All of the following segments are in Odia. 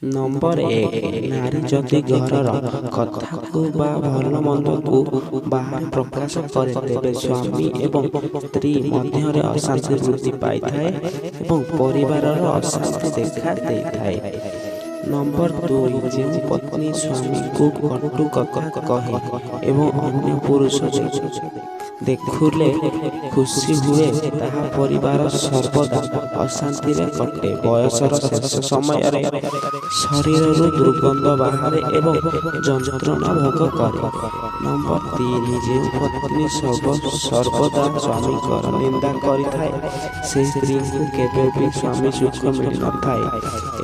ନମ୍ବର 1, ନାରୀ ଯଦି ଘରର କଥାକୁ ବା ଭଲ ମନ୍ଦକୁ ବାହାରେ ପ୍ରକାଶ କରେ ତେବେ ସ୍ୱାମୀ ଏବଂ ସ୍ତ୍ରୀ ମଧ୍ୟରେ ଅଶାନ୍ତି ବୃଦ୍ଧି ପାଇଥାଏ ଏବଂ ପରିବାରର ଅଶାନ୍ତି ଦେଖା ଦେଇଥାଏ। ନମ୍ବର 2, ଯେଉଁ ପତ୍ନୀ ସ୍ୱାମୀକୁ କଟୁ କଥା କହେ ଏବଂ ଅନ୍ୟ ପୁରୁଷ ଦେଖିଲେ ଖୁସି ହୁଏ ତାହା ପରିବାର ସର୍ବଦା ଅଶାନ୍ତିରେ କଟେ। ବୟସର ଶେଷ ସମୟରେ ଶରୀରରୁ ଦୁର୍ଗନ୍ଧ ବାହାରେ ଏବଂ ଯନ୍ତ୍ରଣା ଭୋଗ କରେ। ନମ୍ବର 3, ଯେଉଁ ପତ୍ନୀ ସର୍ବଦା ସ୍ୱାମୀଙ୍କର ନିନ୍ଦା କରିଥାଏ ସେ ସ୍ତ୍ରୀଙ୍କୁ କେବେ ବି ସ୍ୱାମୀ ସୁଖ ମିଳିନଥାଏ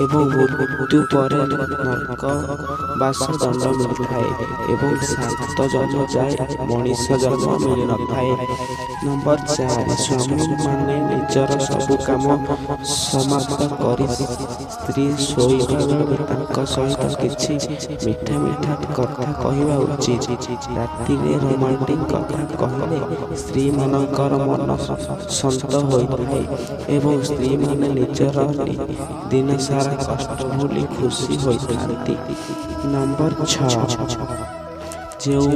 ଏବଂ ମୃତ୍ୟୁ ପରେ ନରକବାସ ଦଣ୍ଡ ମିଳିଥାଏ ଏବଂ 7 ଜନ୍ମ ଯାଏ ମଣିଷ ଜନ୍ମ ମିଳିନଥାଏ। ନମ୍ବର 4, ସ୍ୱାମୀମାନେ ନିଜର ସବୁ କାମ ସମାପ୍ତ କରି ସ୍ତ୍ରୀ ଶୋଇବା ବେଳେ ତାଙ୍କ ସହିତ କିଛି ମିଠା ମିଠା କଥା କହିବା ଉଚିତ। ରାତିରେ ରୋମାଣ୍ଟିକ କଥା କହିଲେ ସ୍ତ୍ରୀମାନଙ୍କର ମନ ଶାନ୍ତ ହୋଇଥାଏ ଏବଂ ସ୍ତ୍ରୀମାନେ ନିଜର ଦିନସାରା କଷ୍ଟ ଭୁଲି ଖୁସି ହୋଇଥାନ୍ତି। ନମ୍ବର 6, ଯେଉଁ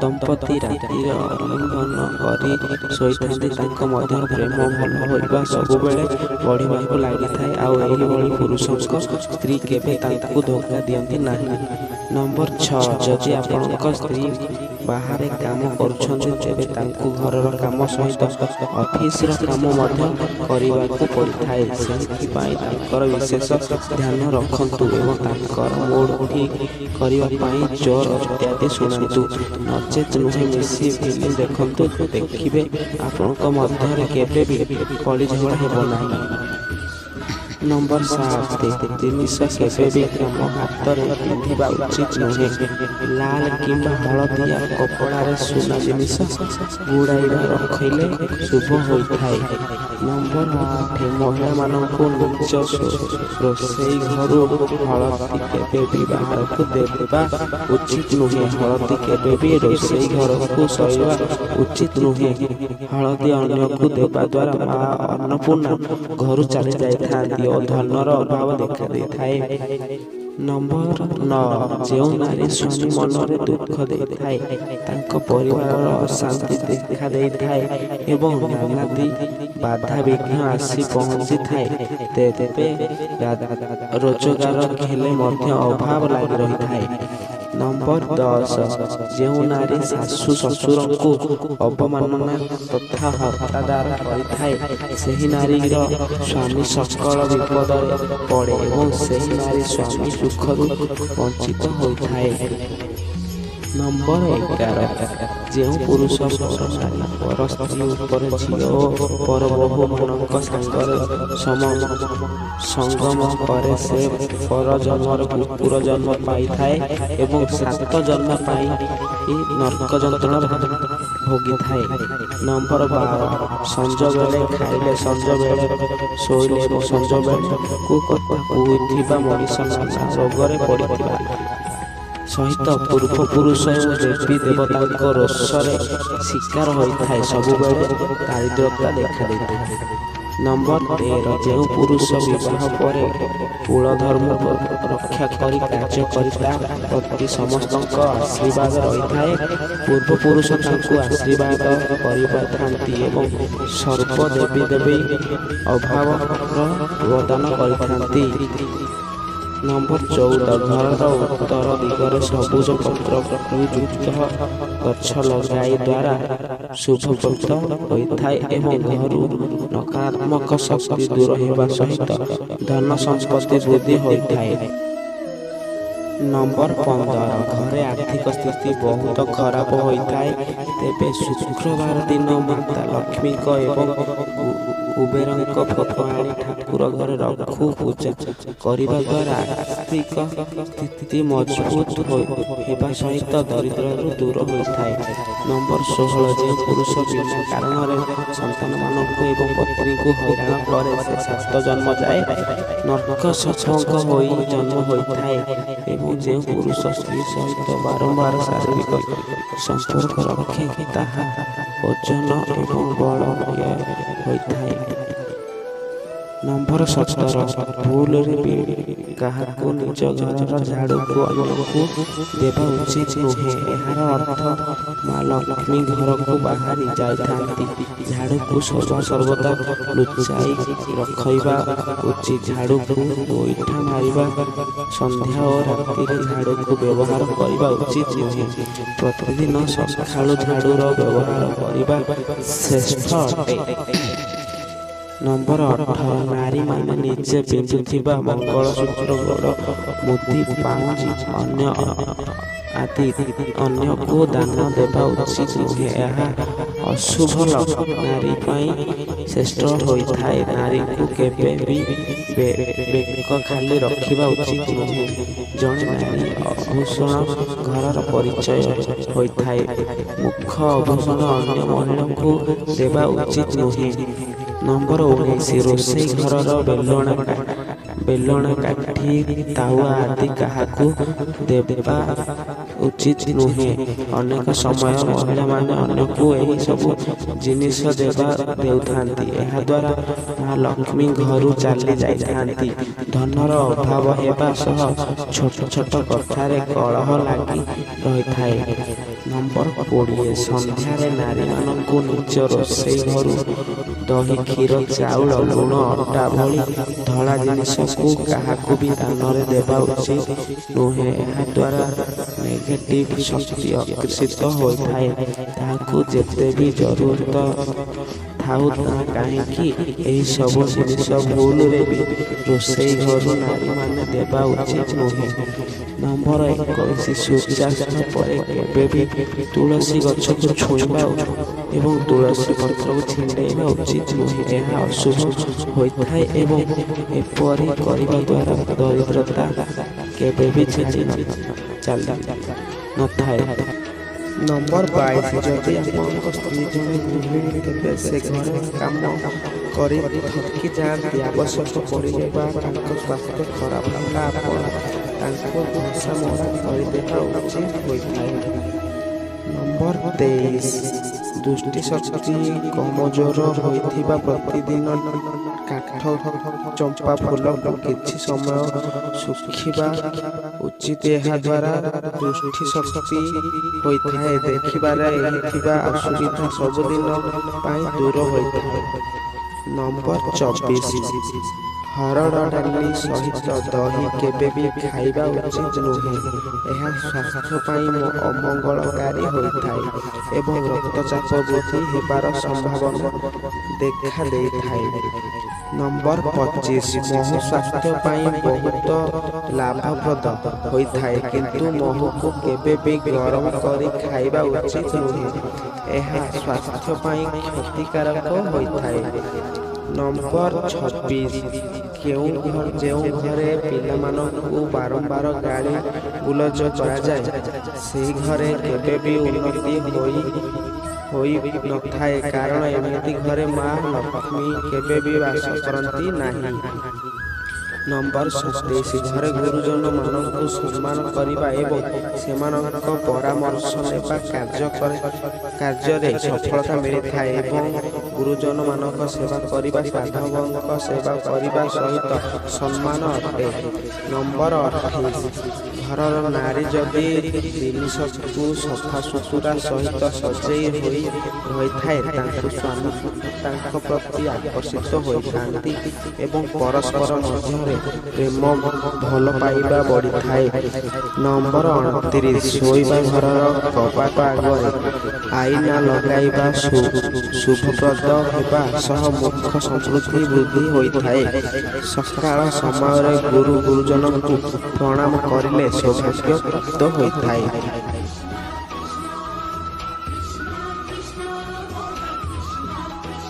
ଦମ୍ପତି ରାତିରେ ଆଲିଙ୍ଗନ କରି ଶୋଇଥାନ୍ତି ତାଙ୍କ ମଧ୍ୟରେ ପ୍ରେମ ଭଲ ପାଇବା ସବୁବେଳେ ବଢ଼ିବାକୁ ଲାଗିଥାଏ ଆଉ ଏହିଭଳି ପୁରୁଷଙ୍କ ସ୍ତ୍ରୀ କେବେ ତାଙ୍କୁ ଧୋକା ଦିଅନ୍ତି ନାହିଁ। ନମ୍ବର 6, ଯଦି ଆପଣଙ୍କ ସ୍ତ୍ରୀ ବାହାରେ କାମ କରୁଛନ୍ତି ତେବେ ତାଙ୍କୁ ଘରର କାମ ସହିତ ଅଫିସର କାମ ମଧ୍ୟ କରିବାକୁ ପଡ଼ିଥାଏ। ସେଥିପାଇଁ ତାଙ୍କର ବିଶେଷ ଧ୍ୟାନ ରଖନ୍ତୁ ଏବଂ ତାଙ୍କର ମୁଡ୍ ଠିକ୍ କରିବା ପାଇଁ ଜୋର ଇତ୍ୟାଦି ଶୁଣନ୍ତୁ, ନଚେତ୍ ନୁହେଁ ମିଶି ଫିଲ୍ମ ଦେଖନ୍ତୁ, ଦେଖିବେ ଆପଣଙ୍କ ମଧ୍ୟରେ କେବେ ବି କଳି ଝଗଡ଼ା ହେବ ନାହିଁ। ନମ୍ବର 7, ଜିନିଷ କେବେ ବି ଆମ ହାତରେ ପିନ୍ଧିବା ଉଚିତ ନୁହେଁ। ଲାଲ କିମ୍ବା ହଳଦିଆ କପଡ଼ାରେ ସୁନା ଜିନିଷ ଗୁଡ଼ାଇବା ରଖିଲେ ଶୁଭ ହୋଇଥାଏ। ନମ୍ବର 8, ମହିଳାମାନଙ୍କୁ ନିଜ ରୋଷେଇ ଘରୁ ହଳଦୀ କେବେ ବି ବାହାରକୁ ଦେବା ଉଚିତ ନୁହେଁ। ହଳଦୀ କେବେ ବି ରୋଷେଇ ଘରକୁ ଶୋଇବା ଉଚିତ ନୁହେଁ। ହଳଦୀ ଅନ୍ୟକୁ ଦେବା ଦ୍ୱାରା ମା ଅନ୍ନପୂର୍ଣ୍ଣା ଘରୁ ଚାଲି ଯାଇଥାନ୍ତି ଓ ଧନର ଅଭାବ ଦେଖା ଦେଇଥାଏ। ନମ୍ବର 9, ଯେଉଁ ନାରୀ ସ୍ୱାମୀ ମନରେ ଦୁଃଖ ଦେଇଥାଏ ତାଙ୍କ ପରିବାରର ଅଶାନ୍ତି ଦେଖା ଦେଇଥାଏ ଏବଂ ନାନାଦି ବାଧାବିଘ୍ନ ଆସି ପହଞ୍ଚିଥାଏ ତେବେ ରୋଜଗାର ହେଲେ ମଧ୍ୟ ଅଭାବ ଲାଗି ରହିଥାଏ। ନମ୍ବର 10, ଯେଉଁ ନାରୀ ଶାଶୁ ଶ୍ୱଶୁରଙ୍କୁ ଅବମାନନା ତଥା ହତ୍ୟାଦାର କରିଥାଏ ସେହି ନାରୀର ସ୍ୱାମୀ ସକଳ ବିପଦରେ ପଡ଼େ ଏବଂ ସେହି ନାରୀ ସ୍ୱାମୀ ସୁଖରୁ ବଞ୍ଚିତ ହୋଇଥାଏ। ନମ୍ବର 11, ଯେଉଁ ପୁରୁଷ ପର ସ୍ତ୍ରୀ ଉପରେ ଝିଅ ଓ ପରବୋହୂମାନଙ୍କ ସାଙ୍ଗରେ ସଙ୍ଗମ କରେ ସେ ପର ଜନ୍ମରେ କୁକୁର ଜନ୍ମ ପାଇଥାଏ ଏବଂ 7 ଜନ୍ମ ପାଇଁ ନରକ ଯନ୍ତ୍ରଣା ଭୋଗିଥାଏ। ନମ୍ବର 12, ସଞ୍ଜବେଳେ ଖାଇଲେ ସଞ୍ଜବେଳେ ଶୋଇଲେ ଏବଂ ସଞ୍ଜବେଳକୁ କଥା କହୁଥିବା ମଣିଷ ନାନା ରୋଗରେ ପଡ଼ିଥିବା ସହିତ ପୂର୍ବପୁରୁଷ ଏବଂ ଦେବୀ ଦେବତାଙ୍କ ରୋଷରେ ଶିକାର ହୋଇଥାଏ, ସବୁବେଳେ ଦାରିଦ୍ର୍ୟତା ଦେଖା ଦେଇଥାଏ। ନମ୍ବର 13, ଯେଉଁ ପୁରୁଷ ବିବାହ ପରେ କୁଳଧର୍ମ ରକ୍ଷା କରି କାର୍ଯ୍ୟ କରି ତା ପ୍ରତି ସମସ୍ତଙ୍କ ଆଶୀର୍ବାଦ ରହିଥାଏ ପୂର୍ବପୁରୁଷ ତାଙ୍କୁ ଆଶୀର୍ବାଦ କରିଥାନ୍ତି ଏବଂ ସର୍ବ ଦେବୀ ଦେବୀ ଅଭାବର ପ୍ରଦାନ କରିଥାନ୍ତି। ନମ୍ବର 14, ଘରର ଉତ୍ତର ଦିଗରେ ସବୁଜ ପତ୍ରଯୁକ୍ତ ଗଛ ଲଗାଇବା ଦ୍ୱାରା ଶୁଭପ୍ରଦ ହୋଇଥାଏ ଏବଂ ଘରୁ ନକାରାତ୍ମକ ଶକ୍ତି ଦୂର ହେବା ସହିତ ଧନ ସମ୍ପତ୍ତି ବୃଦ୍ଧି ହୋଇଥାଏ। ନମ୍ବର 15, ଘରେ ଆର୍ଥିକ ସ୍ଥିତି ବହୁତ ଖରାପ ହୋଇଥାଏ ତେବେ ଶୁକ୍ରବାର ଦିନ ମାତା ଲକ୍ଷ୍ମୀଙ୍କ ଏବଂ କୁବେରଙ୍କ ଫଟୋ ଆଣି ଠାକୁର ଘରେ ରଖୁ ପୂଜା କରିବା ଦ୍ୱାରା ଆର୍ଥିକ ସ୍ଥିତି ମଜବୁତ ହେବା ସହିତ ଦରିଦ୍ରରୁ ଦୂର ହୋଇଥାଏ। ନମ୍ବର 16, ଯେଉଁ ପୁରୁଷ ବିନା କାରଣରେ ସନ୍ତାନମାନଙ୍କୁ ଏବଂ ପତ୍ନୀଙ୍କୁ ହଇରାଣ କରେ ସେ 7 ଜନ୍ମ ଯାଏ ନରକ ସଛଙ୍କ ହୋଇ ଜନ୍ମ ହୋଇଥାଏ ଏବଂ ଯେଉଁ ପୁରୁଷ ସ୍ତ୍ରୀ ସହିତ ବାରମ୍ବାର ଶାରୀରିକ ସମ୍ପର୍କ ରଖେ ତାହା ଓଜନ ଏବଂ ବଳବାନ୍ ହୋଇଥାଏ। ନମ୍ବର 17 ଭୁଲରେ ବି କାହାକୁ ନିଜ ଘରର ଝାଡ଼ୁକୁ ଅନ୍ୟକୁ ଦେବା ଉଚିତ ନୁହେଁ। ଏହାର ଅର୍ଥ ମା ଲକ୍ଷ୍ମୀ ଘରକୁ ବାହାରି ଯାଇଥାନ୍ତି। ଝାଡ଼ୁକୁ ସର୍ବଦା ଲୁଚାଇ ରଖିବା ଉଚିତ। ଝାଡ଼ୁକୁ ଗୋଇଠା ମାରିବା, ସନ୍ଧ୍ୟା ଓ ରାତିରେ ଝାଡ଼ୁକୁ ବ୍ୟବହାର କରିବା ଉଚିତ ନୁହେଁ। ପ୍ରତିଦିନ ସକାଳୁ ଝାଡ଼ୁର ବ୍ୟବହାର କରିବା ଶ୍ରେଷ୍ଠ ଅଟେ। ନମ୍ବର 18 ନାରୀମାନେ ନିଜେ ପିନ୍ଧୁଥିବା ମଙ୍ଗଳସୂତ୍ର, ଗୋଡ଼ ମୁଦି, ପାଉଁଜି ଆଦି ଅନ୍ୟକୁ ଦାନ ଦେବା ଉଚିତ ନୁହେଁ। ଏହା ଅଶୁଭ ନାରୀ ପାଇଁ ଶ୍ରେଷ୍ଠ ହୋଇଥାଏ। ନାରୀକୁ କେବେ ବି ବେକ ଖାଲି ରଖିବା ଉଚିତ ନୁହେଁ। ଜଣେ ନାରୀ ଆଭୂଷଣ ଘରର ପରିଚୟ ହୋଇଥାଏ। ମୁଖ ଆଭୂଷଣ ଅନ୍ୟ ମହିଳାଙ୍କୁ ଦେବା ଉଚିତ ନୁହେଁ। ନମ୍ବର 19 ରୋଷେଇ ଘରର ବେଲଣା, କାଠି, ତାୱା ଆଦି କାହାକୁ ଦେବା ଉଚିତ ନୁହେଁ। ଅନେକ ସମୟ ମହିଳାମାନେ ଅନ୍ୟକୁ ଏହି ସବୁ ଜିନିଷ ଦେଉଥାନ୍ତି। ଏହାଦ୍ୱାରା ମା ଲକ୍ଷ୍ମୀ ଘରୁ ଚାଲି ଯାଇଥାନ୍ତି। ଧନର ଅଭାବ ହେବା ସହ ଛୋଟ ଛୋଟ କଥାରେ କଳହ ଲାଗି ରହିଥାଏ। ନମ୍ବର 20 ସନ୍ଧ୍ୟାରେ ନାରୀମାନଙ୍କୁ ନିଜ ରୋଷେଇ ଘରୁ ଦହି, କ୍ଷୀର, ଚାଉଳ, ଲୁଣ, ଅଟା ଭଳି ଧଳା ଜିନିଷକୁ କାହାକୁ ବି ଦାନରେ ଦେବା ଉଚିତ ନୁହେଁ। ଏହାଦ୍ୱାରା ନେଗେଟିଭ ଶକ୍ତି ଆକର୍ଷିତ ହୋଇଥାଏ। ତାହାକୁ ଯେତେ ବି ଜରୁରତ ଥାଉ ନା କାହିଁକି ଏହି ସବୁ ଜିନିଷ ଭୁଲରେ ବି ରୋଷେଇ ଘରୁ ନାରୀମାନେ ଦେବା ଉଚିତ ନୁହେଁ। ନମ୍ବର 21 ସୂର୍ଯ୍ୟାସ୍ତ ପରେ କେବେ ବି ତୁଳସୀ ଗଛକୁ ଛୁଇଁବା ଏବଂ ତୁଳସୀ ପତ୍ରକୁ ଛିଣ୍ଡେଇବା ଉଚିତ ନୁହେଁ। ଏହା ଅଶୁଭ ହୋଇଥାଏ ଏବଂ ଏପରି କରିବା ଦ୍ୱାରା ଦରିଦ୍ରତା କେବେ ବି ଚାଲି ନଥାଏ। ନମ୍ବର 22 ଯଦି ଆପଣଙ୍କ ସ୍ତ୍ରୀ ଜଣେ ଗୃହିଣୀ ତେବେ ସେ ଘରେ କାମ କରି ଥକି ଯାଆନ୍ତି, ଆବଶ୍ୟକ ପଡ଼ିଲେ ବା ତାଙ୍କ ସ୍ୱାସ୍ଥ୍ୟ ଖରାପ ହେଲା ଆପଣ ତାଙ୍କୁ ଘଷା ମରା କରିଦେବା ଉଚିତ ହୋଇଥାଏ। ନମ୍ବର 23 ଦୃଷ୍ଟି ଶକ୍ତି କମଜୋର ହୋଇଥିବା ପ୍ରତିଦିନ କାଠ ଚମ୍ପା ଫୁଲକୁ କିଛି ସମୟ ଶୁଖିବା ଉଚିତ। ଏହାଦ୍ୱାରା ଦୃଷ୍ଟି ଶକ୍ତି ହୋଇଥାଏ। ଦେଖିବାରେ ଥିବା ଅସୁବିଧା ସବୁଦିନ ପାଇଁ ଦୂର ହୋଇଥାଏ। ନମ୍ବର 24 ହରଡ଼ ଡାଲି ସହିତ ଦହି କେବେ ବି ଖାଇବା ଉଚିତ ନୁହେଁ। ଏହା ସ୍ୱାସ୍ଥ୍ୟ ପାଇଁ ଅମଙ୍ଗଳକାରୀ ହୋଇଥାଏ ଏବଂ ରକ୍ତଚାପ ବୃଦ୍ଧି ହେବାର ସମ୍ଭାବନା ଦେଖା ଦେଇଥାଏ। ନମ୍ବର 25 ମହୁ ସ୍ୱାସ୍ଥ୍ୟ ପାଇଁ ବହୁତ ଲାଭପ୍ରଦ ହୋଇଥାଏ, କିନ୍ତୁ ମହୁକୁ କେବେ ବି ଗରମ କରି ଖାଇବା ଉଚିତ ନୁହେଁ। ଏହା ସ୍ୱାସ୍ଥ୍ୟ ପାଇଁ କ୍ଷତିକାରକ ହୋଇଥାଏ। ନମ୍ବର 26 ଯେଉଁ ଘରେ ପିଲାମାନଙ୍କୁ ବାରମ୍ବାର ଗାଳି ଗୁଲଜ କରାଯାଏ ସେହି ଘରେ କେବେ ବି ଉନ୍ନତି ହୋଇନଥାଏ, କାରଣ ଏମିତି ଘରେ ମା ଲକ୍ଷ୍ମୀ କେବେ ବି ବାସ କରନ୍ତି ନାହିଁ। ନମ୍ବର 27 ଘରେ ଗୁରୁଜନମାନଙ୍କୁ ସମ୍ମାନ କରିବା ଏବଂ ସେମାନଙ୍କ ପରାମର୍ଶ ନେବା କାର୍ଯ୍ୟରେ ସଫଳତା ମିଳିଥାଏ ଏବଂ ଗୁରୁଜନମାନଙ୍କ ସେବା କରିବା ସାଧବଙ୍କ ସେବା କରିବା ସହିତ ସମ୍ମାନ ଅଟେ। ନମ୍ବର 28 ଘରର ନାରୀ ଯଦି ଜିନିଷକୁ ସଫାସୁତୁରା ସହିତ ସଜେଇ ହୋଇ ରହିଥାଏ ତାଙ୍କୁ ସ୍ୱାମୀ ତାଙ୍କ ପ୍ରତି ଆକର୍ଷିତ ହୋଇଥାନ୍ତି ଏବଂ ପରସ୍ପର ମଧ୍ୟରେ ପ୍ରେମ ଭଲ ପାଇବା ବଢ଼ିଥାଏ। ନମ୍ବର 29 ଶୋଇବା ଘରର କବାଟ ଆଗରେ ଆଇନା ଲଗାଇବା ଶୁଭପ୍ରଦ ହେବା ସହ ମୁଖ ସମୃଦ୍ଧି ବୃଦ୍ଧି ହୋଇଥାଏ। ସକାଳ ସମୟରେ ଗୁରୁଜନଙ୍କୁ ପ୍ରଣାମ କରିଲେ ସୌଭାଗ୍ୟ ପ୍ରାପ୍ତ ହୋଇଥାଏ।